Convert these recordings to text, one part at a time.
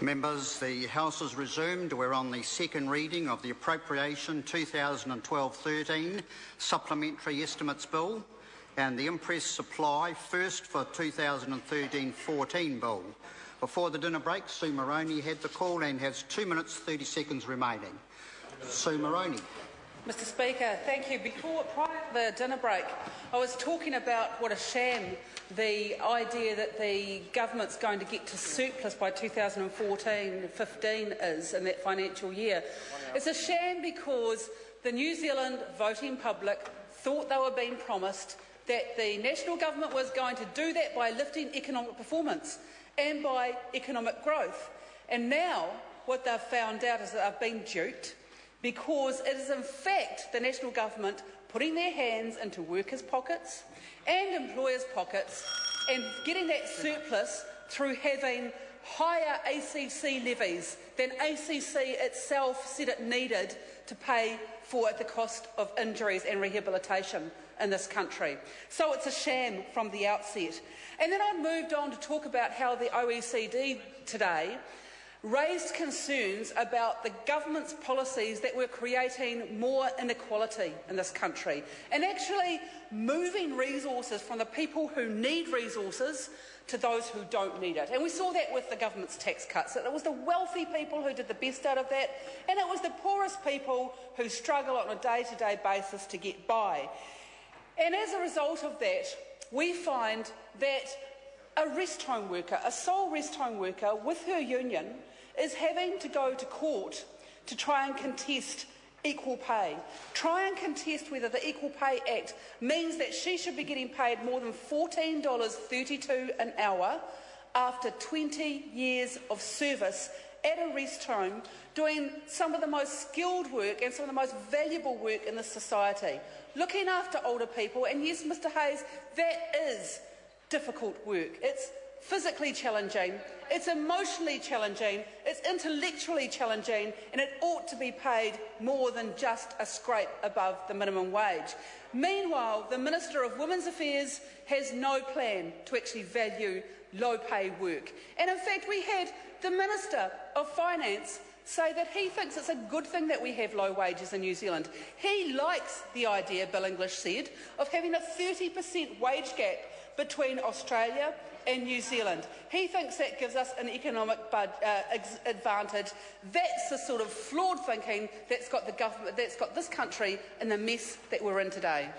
Members, the House is resumed. We're on the second reading of the Appropriation 2012-13 Supplementary Estimates Bill and the Imprest Supply First for 2013-14 Bill. Before the dinner break, Sue Moroney had the call and has 2 minutes 30 seconds remaining. Sue Moroney. Mr Speaker, thank you. Prior to the dinner break, I was talking about what a sham the idea that the government's going to get to surplus by 2014-15 is in that financial year. It's a sham because the New Zealand voting public thought they were being promised that the national government was going to do that by lifting economic performance and by economic growth. And now what they've found out is that they've been duped, because it is in fact the national government putting their hands into workers' pockets and employers' pockets and getting that surplus through having higher ACC levies than ACC itself said it needed to pay for the cost of injuries and rehabilitation in this country. So it's a sham from the outset. And then I moved on to talk about how the OECD today raised concerns about the government's policies that were creating more inequality in this country and actually moving resources from the people who need resources to those who don't need it. And we saw that with the government's tax cuts. It was the wealthy people who did the best out of that, and it was the poorest people who struggle on a day-to-day basis to get by. And as a result of that, we find that a rest home worker, a sole rest home worker with her union, is having to go to court to try and contest equal pay, try and contest whether the Equal Pay Act means that she should be getting paid more than $14.32 an hour after 20 years of service at a rest home, doing some of the most skilled work and some of the most valuable work in this society, looking after older people. And yes, Mr Hayes, that is difficult work. It's physically challenging, it's emotionally challenging, it's intellectually challenging, and it ought to be paid more than just a scrape above the minimum wage. Meanwhile, the Minister of Women's Affairs has no plan to actually value low-pay work. And in fact, we had the Minister of Finance say that he thinks it's a good thing that we have low wages in New Zealand. He likes the idea, Bill English said, of having a 30% wage gap between Australia and New Zealand. He thinks that gives us an economic advantage. That's the sort of flawed thinking that's got the government, that's got this country in the mess that we're in today.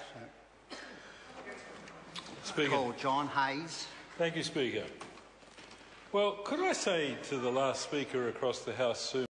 Speaker. Call John Hayes. Thank you, Speaker. Well, could I say to the last speaker across the House, Sue